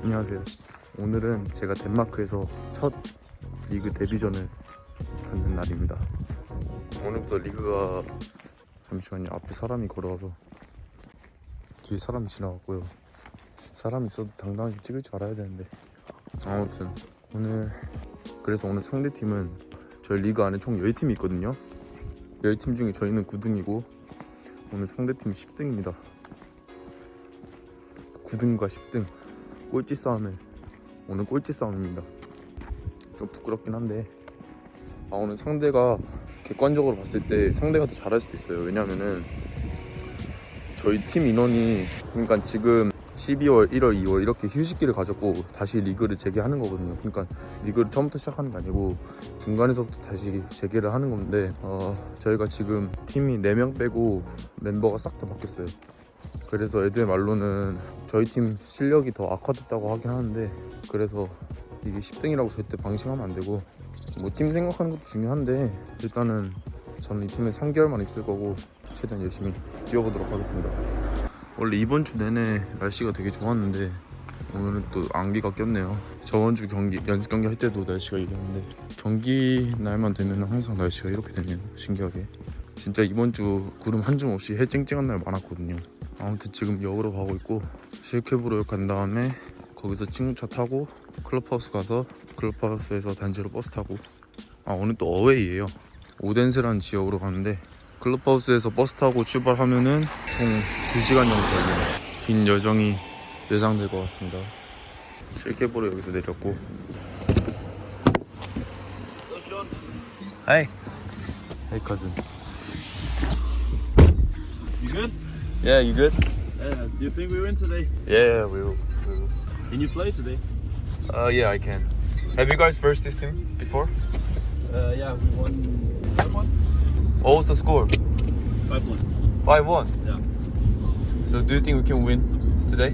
안녕하세요. 오늘은 제가 덴마크에서 첫 리그 데뷔전을 갖는 날입니다. 오늘부터 리그가 잠시만요. 앞에 사람이 걸어와서 뒤에 사람이 지나갔고요. 사람이 있어도 당당하게 찍을 줄 알아야 되는데 아무튼 그래서 오늘 상대팀은 저희 리그 안에 총 10팀이 있거든요. 10팀 중에 저희는 9등이고 오늘 상대팀이 10등입니다. 9등과 10등 꼴찌 싸움에 오늘 꼴찌 싸움입니다. 좀 부끄럽긴 한데 오늘 상대가 객관적으로 봤을 때 상대가 더 잘할 수도 있어요. 왜냐면은 저희 팀 인원이 그러니까 지금 12월, 1월, 2월 이렇게 휴식기를 가졌고 다시 리그를 재개하는 거거든요. 그러니까 리그를 처음부터 시작하는 게 아니고 중간에서부터 다시 재개를 하는 건데 저희가 지금 팀이 4명 빼고 멤버가 싹 다 바뀌었어요. 그래서 애들 말로는 저희 팀 실력이 더 악화됐다고 하긴 하는데 그래서 이게 10등이라고 절대 방심하면 안 되고 뭐 팀 생각하는 것도 중요한데 일단은 저는 이 팀에 3개월만 있을 거고 최대한 열심히 뛰어보도록 하겠습니다. 원래 이번 주 내내 날씨가 되게 좋았는데 오늘은 또 안개가 꼈네요. 저번 주 연습 경기 할 때도 날씨가 이랬는데 경기 날만 되면 항상 날씨가 이렇게 되네요. 신기하게. 진짜 이번 주 구름 한 점 없이 해 쨍쨍한 날 많았거든요. 아무튼 지금 역으로 가고 있고 실케부로 간 다음에 거기서 친구차 타고 클럽하우스 가서 클럽하우스에서 단지로 버스 타고 오늘 또 어웨이예요. 오덴세라는 지역으로 가는데 클럽하우스에서 버스 타고 출발하면은 총 2시간 정도 걸리는 긴 여정이 예상될 것 같습니다. 실케부로 여기서 내렸고 Hey. Hey cousin. You good? Yeah, you good? Do you think we win today? Yeah, we will. Can you play today? Yeah, I can. Have you guys faced this team before? Yeah, we won 5-1. What was the score? 5-1. 5-1. Yeah. So do you think we can win today?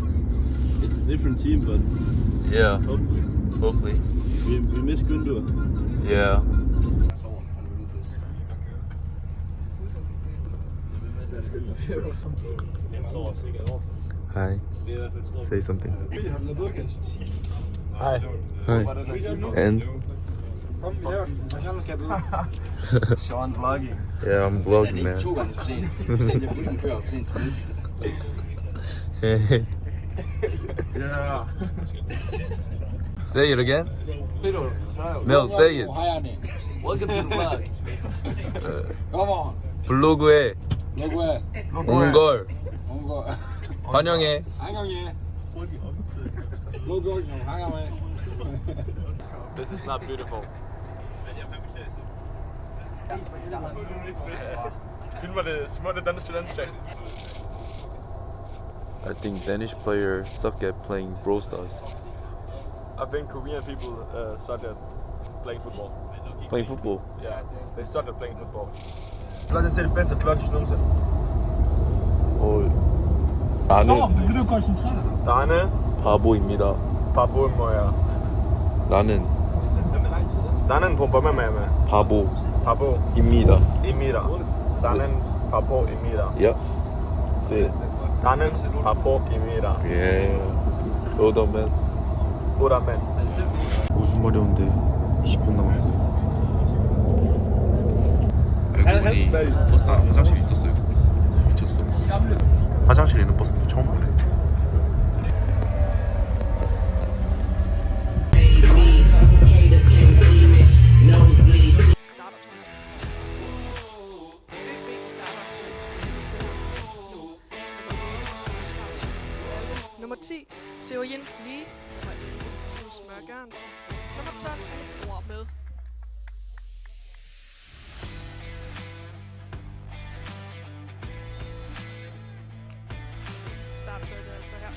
It's a different team, but Yeah, hopefully. hopefully. We miss Gundur. Yeah. Hi. Say something. Hi. Hi. And Sean vlogging. yeah, I'm vlogging, man. 2 gange for sent. Sent jeg bussen kører for sent til Vils. Yeah. Say it again. No, say it. 하얀에. Welcome to the vlog. Come on. 블로그에 누구야? 온 걸 온 거. 환영해. 한강에. 로고 좀 한강에. This is not beautiful. Filmer det smutte danske landslag. I think Danish players suck at playing Brawl Stars. I think Korean people suck at playing football. Playing football. Yeah, they suck at playing football. Laat eens de beste clutch noemen. 나는 우리 좀 컨센트레. 나는 바보입니다. 바보인 뭐야? 나는 나는 바보입니다. 바보입니다. 입니다. 나는 바보입니다. Yep. That's it. 나는 바보입니다. Yeah. 오더맨. 보라맨. 오줌 마려운데 20분 남았어요. 알고 보니 버스 안에 화장실이 있었어요. 미쳤어. 화장실에 있는 버스도 처음 봤어요. Nummer 10, Seoyin Lee, Smør Gørnsen. Nummer 12, Alex Nord med. Startfeltet altså her.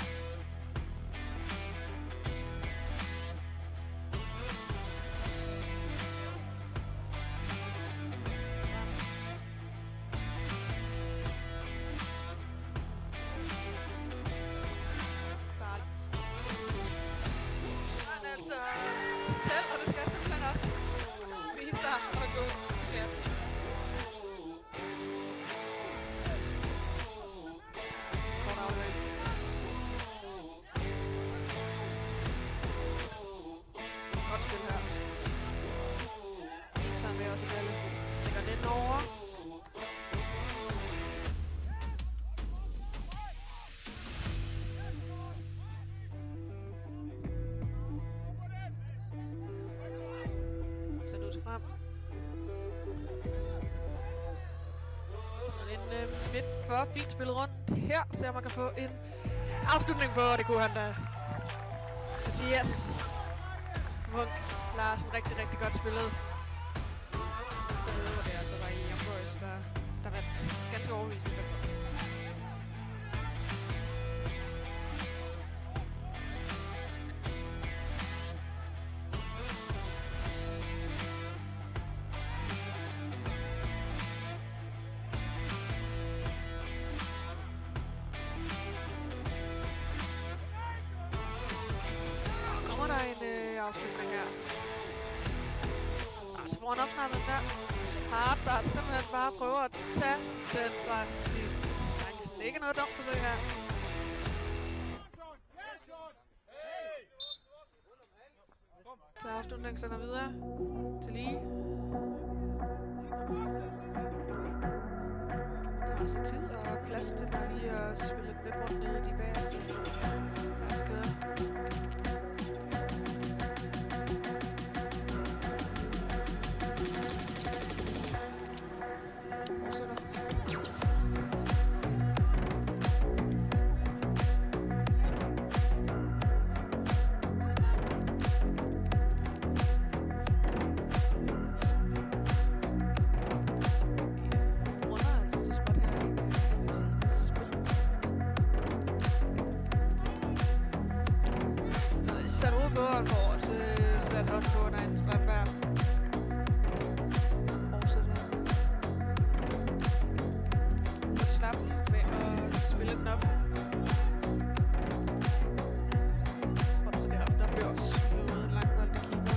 Altså selv, og det skal simpelthen også vise sig at gå forkert. Kort afløb. sig frem. Sådan en midt for, fint spillet rundt. Her ser man kan få en afslutning på, og det kunne han da. Mathias Munk klarer som rigtig, rigtig godt spillet. Og det altså var i Young Boys, der vandt ganske overbevisende derfor. Kommer der en afslutning her. Og så får han opsnappet den der. Hart, der simpelthen bare prøver at tage den fra de strengsen. Ikke noget dumt forsøg her. Så afslutningen sender videre til lige. Der er også tid og plads til bare lige at spille lidt rundt nede i de bagerste kæder. Sat ud på og får også sat hånd på under en Strandberg. Fortsætter. Lidt slap med at spille den op. Og så deroppe, der bliver også slået en langbold af keeper.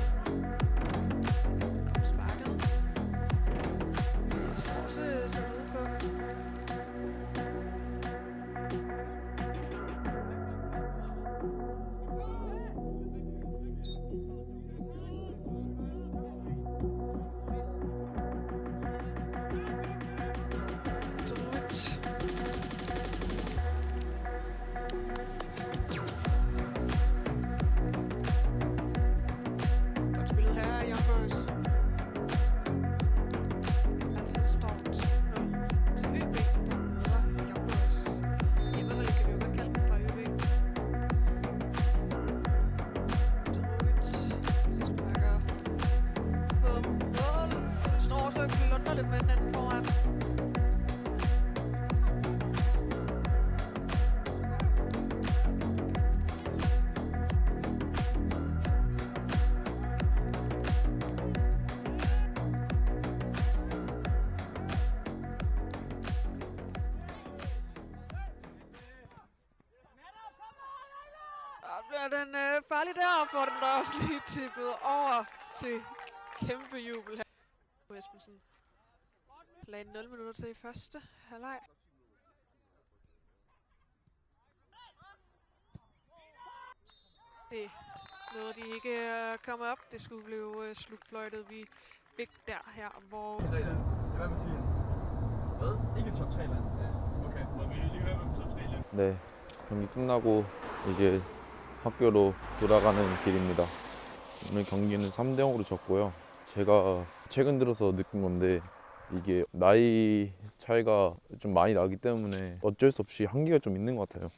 Sparket. Så også sat ud på. Godt spillet her i Young Boys. Altså stort 0 til ØB, der møder Young Boys. Hjemmeholdet kan vi jo godt kalde dem fra ØB. Drovic sparker på mål. Står så klunder lidt med den anden foran. Og bliver den farlig der, og får den der også lige tippet over til kæmpe jubel her. Esbensen lagde 0 minutter til i første halvleg. Det nåede de ikke at komme op. Det skulle blive slutfløjtet, vi fik der her, hvor... Hvad med siger? Hvad? Ikke top 3 land? Okay, må vi lige høre, hvem top 3 land? 네, 경기 끝나고 이제 학교로 돌아가는 길입니다. 오늘 경기는 3대 0으로 졌고요. 제가 최근 들어서 느낀 건데 이게 나이 차이가 좀 많이 나기 때문에 어쩔 수 없이 한계가 좀 있는 것 같아요.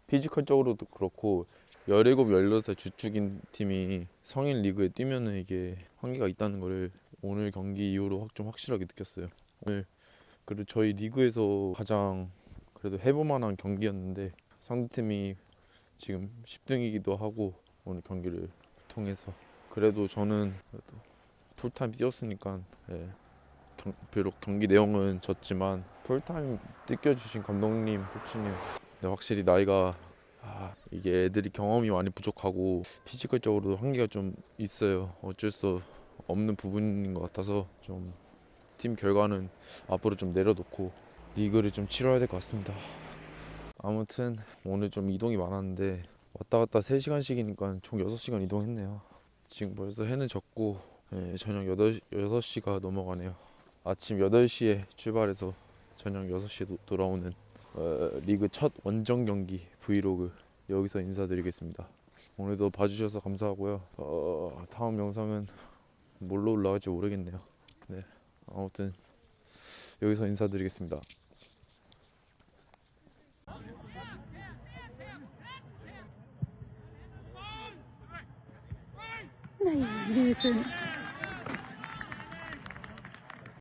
피지컬적으로도 그렇고 17, 16살 주축인 팀이 성인 리그에 뛰면은 이게 한계가 있다는 거를 오늘 경기 이후로 좀 확실하게 느꼈어요. 오늘 그리고 저희 리그에서 가장 그래도 해볼만한 경기였는데 상대팀이 지금 10등이기도 하고 오늘 경기를 통해서 그래도 저는 그래도 풀타임 뛰었으니까 비록 경기 내용은 졌지만 풀타임 뛰겨주신 감독님, 코치님 확실히 나이가 이게 애들이 경험이 많이 부족하고 피지컬적으로도 한계가 좀 있어요. 어쩔 수 없는 부분인 것 같아서 좀 팀 결과는 앞으로 좀 내려놓고 리그를 좀 치러야 될 것 같습니다. 아무튼 오늘 좀 이동이 많았는데 왔다 갔다 3시간씩이니까 총 6시간 이동했네요. 지금 벌써 해는 졌고 저녁 6시가 넘어가네요. 아침 8시에 출발해서 저녁 6시에 돌아오는 리그 첫 원정 경기 브이로그 여기서 인사드리겠습니다. 오늘도 봐주셔서 감사하고요. 다음 영상은 뭘로 올라갈지 모르겠네요. 네, 아무튼 여기서 인사드리겠습니다. này Duy Xuân